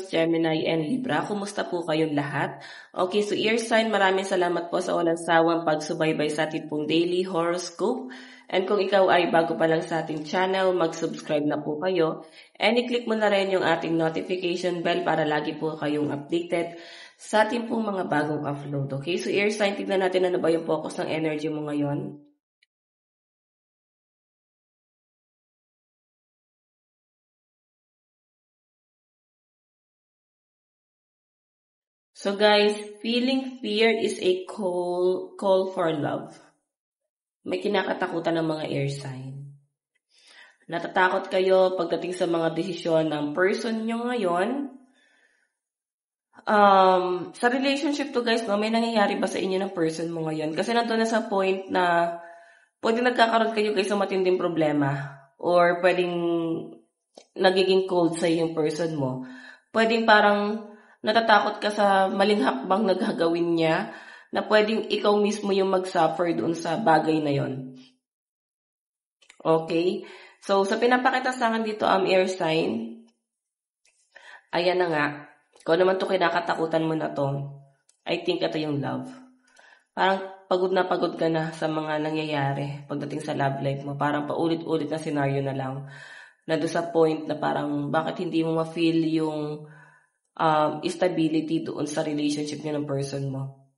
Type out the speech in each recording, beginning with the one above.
Taurus, Gemini, and Libra. Kumusta po kayong lahat? Okay, so ear sign, maraming salamat po sa walang sawang pagsubaybay sa ating pong daily horoscope. And kung ikaw ay bago pa lang sa ating channel, mag-subscribe na po kayo. And i-click mo na rin yung ating notification bell para lagi po kayong updated sa ating pong mga bagong upload. Okay, so ear sign, tignan natin ano ba yung focus ng energy mo ngayon. So guys, feeling fear is a call for love. May kinakatakutan ng mga air sign. Natatakot kayo pagdating sa mga desisyon ng person nyo ngayon. Sa relationship to guys, no, may nangyayari ba sa inyo ng person mo ngayon? Kasi nandun na sa point na pwedeng nagkakaroon kayo guys ng matinding problema. Or pwedeng nagiging cold sa yung person mo. Pwedeng parang natatakot ka sa maling hakbang na gagawin niya na pwedeng ikaw mismo yung mag-suffer doon sa bagay na yon. Okay? So, sa pinapakita sa akin dito, air sign, ayan na nga. Kung naman to kinakatakutan mo na to, I think ito yung love. Parang pagod ka na sa mga nangyayari pagdating sa love life mo. Parang paulit-ulit na scenario na lang. Na doon sa point na parang bakit hindi mo ma-feel yung stability doon sa relationship niyo ng person mo.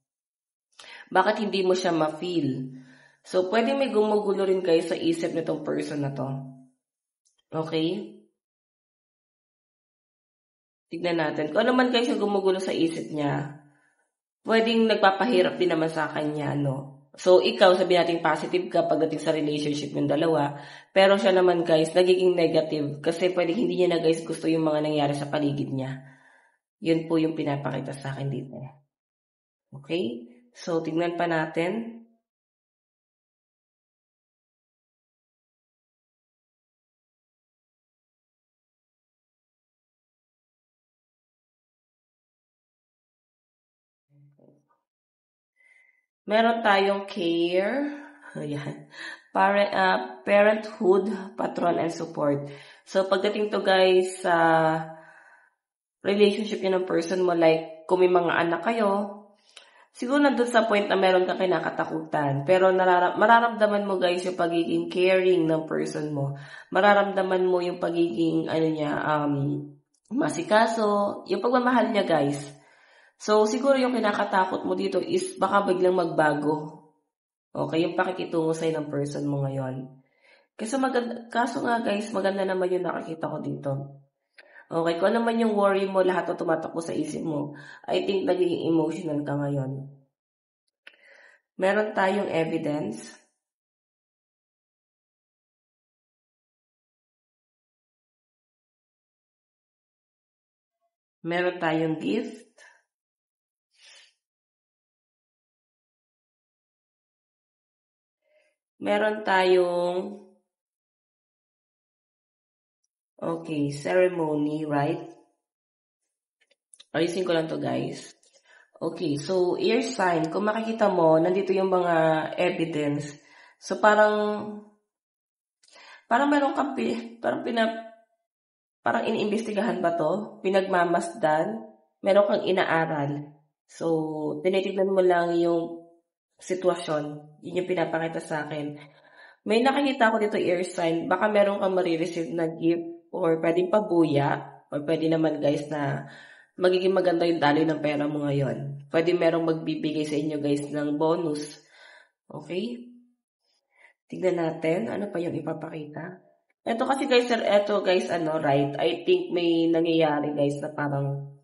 Bakit hindi mo siya ma-feel? So, pwede may gumugulo rin kayo sa isip nitong person na to. Okay? Tignan natin. Kung ano man kayo siya gumugulo sa isip niya, pwedeng nagpapahirap din naman sa kanya, no? So, ikaw, sabihin natin positive ka pagdating sa relationship ng dalawa, pero siya naman guys, nagiging negative kasi pwedeng hindi niya na guys gusto yung mga nangyari sa paligid niya. Yun po yung pinapakita sa akin dito. Okay? So, tignan pa natin. Meron tayong care. Ayan. Parenthood, patron, and support. So, pagdating to guys sa relationship yun ng person mo, like kung may mga anak kayo, siguro nandun sa point na meron kang kinakatakutan. Pero mararamdaman mo guys yung pagiging caring ng person mo. Mararamdaman mo yung pagiging masikaso, yung pagmamahal niya guys. So siguro yung kinakatakot mo dito is baka biglang magbago. Okay, yung pakikitungo sa'yo ng person mo ngayon. Kaso nga guys, maganda naman yung nakakita ko dito. Okay, kung ano man yung worry mo, lahat na tumatakbo sa isip mo, I think nagiging emotional ka ngayon. Meron tayong evidence. Meron tayong gift. Meron tayong ceremony, right? Ayusin ko lang to guys. Okay, so ear sign, kung makikita mo, nandito yung mga evidence. So parang meron kang parang iniimbestigahan ba to? Pinagmamasdan? Meron kang inaaral. So, tinitignan mo lang yung sitwasyon. Yun yung pinapakita sa akin. May nakikita ko dito ear sign, baka meron kang marireceive na gift or pwedeng pabuya or pwede naman guys na magiging maganda yung daloy ng pera mo ngayon. Pwede merong magbibigay sa inyo guys ng bonus. Okay? Tignan natin, ano pa yung ipapakita. Ito kasi guys, right? I think may nangyayari guys na parang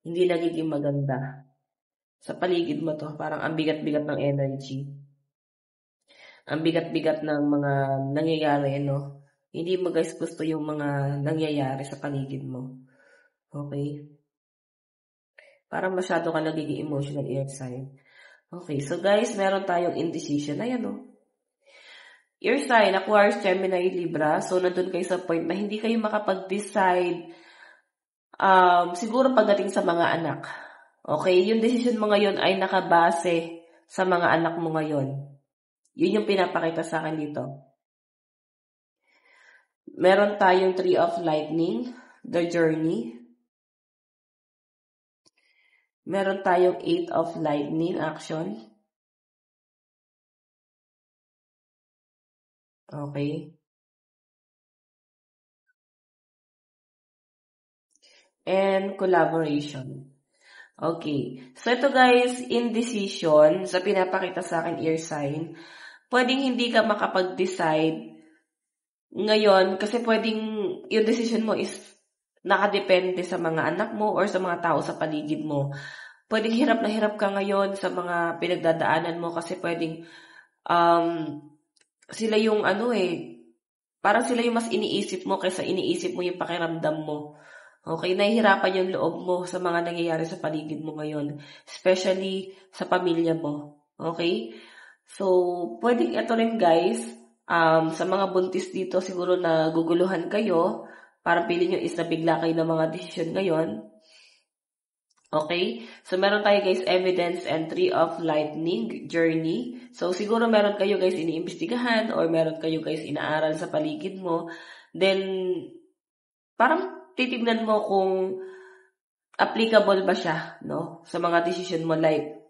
hindi nagiging maganda. Sa paligid mo to, parang ang bigat-bigat ng energy. Ang bigat-bigat ng mga nangyayari, no? Hindi mo guys gusto yung mga nangyayari sa paligid mo. Okay? Parang masyado ka nagiging emotional ear sign. Okay, so guys, meron tayong indecision. Ayan, no? Ear sign, Aquarius, Gemini, Libra. So, nandun kayo sa point na hindi kayo makapag-decide siguro pagdating sa mga anak. Okay, yung decision mo ngayon ay nakabase sa mga anak mo ngayon. Yun yung pinapakita sa akin dito. Meron tayong Tree of Lightning, The Journey. Meron tayong 8 of lightning action. Okay. And collaboration. Okay. So, ito guys, indecision, sa pinapakita sa akin ear sign, pwedeng hindi ka makapag-decide ngayon kasi pwedeng yung decision mo is nakadepende sa mga anak mo or sa mga tao sa paligid mo. Pwedeng hirap na hirap ka ngayon sa mga pinagdadaanan mo kasi pwedeng sila yung parang sila yung mas iniisip mo kaysa iniisip mo yung pakiramdam mo. Okay, nahihirapan yung loob mo sa mga nangyayari sa paligid mo ngayon, especially sa pamilya mo. Okay? So, pwedeng ito rin guys, sa mga buntis dito siguro na guguluhan kayo, parang pili nyo is nabigla kayo ng mga desisyon ngayon. Okay? So, meron tayo guys evidence and 3 of lightning journey. So, siguro meron kayo guys iniimbestigahan or meron kayo guys inaaral sa paligid mo. Then, parang titignan mo kung applicable ba siya, no? Sa mga decision mo, like,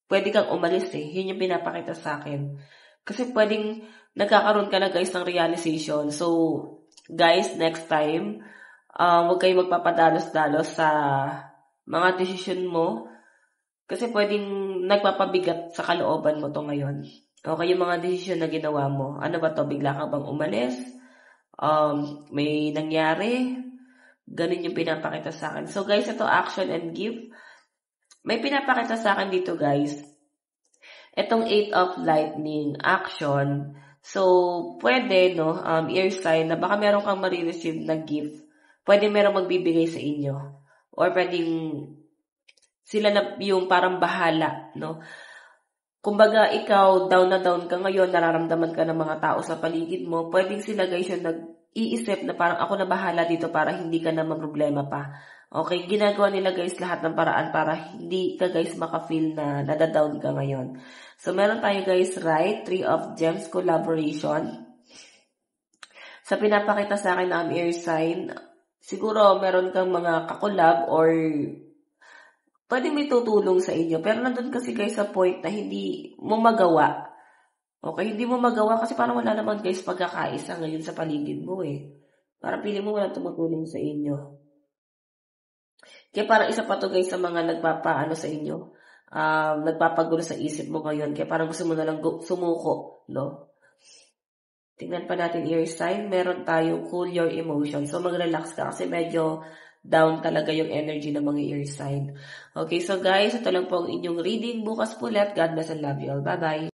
pwede kang umalis Yun yung pinapakita sa akin. Kasi pwedeng nagkakaroon ka na guys ng realization. So, guys, next time, huwag kayong magpapadalos-dalos sa mga decision mo. Kasi pwedeng nagpapabigat sa kalooban mo to ngayon. Okay, yung mga decision na ginawa mo. Ano ba to? Bigla ka bang umalis? May nangyari? Ganun yung pinapakita sa akin. So guys, ito action and give. May pinapakita sa akin dito guys. Itong 8 of lightning action. So, pwede, no, ear sign na baka meron kang marireceive na gift. Pwede meron magbibigay sa inyo. Or pwedeng sila na yung parang bahala, no. Kumbaga, ikaw, down na down ka ngayon, nararamdaman ka ng mga tao sa paligid mo, pwedeng sila guys yung nag-iisip na parang ako na bahala dito para hindi ka na problema pa. Okay, ginagawa nila guys lahat ng paraan para hindi ka guys maka-feel na nadadown ka ngayon. So, meron tayo guys, right? 3 of gems, collaboration. Sa pinapakita sa akin na ear sign, siguro meron kang mga kakolab or pwede may tutulong sa inyo. Pero nandun kasi guys sa point na hindi mo magawa. Okay, hindi mo magawa kasi parang wala naman guys pagkakaisa ngayon sa paligid mo Parang pili mo wala tumutulong sa inyo. Kaya parang isa pa to guys sa mga nagpapaano sa inyo. Nagpapagulo sa isip mo ngayon. Kaya parang gusto mo na lang sumuko, no? Tingnan pa natin ear sign. Meron tayong cool your emotion. So mag-relax ka kasi medyo down talaga yung energy ng mga ear sign. Okay, so guys, ito lang po ang inyong reading. Bukas po ulit. God bless and love you all. Bye-bye.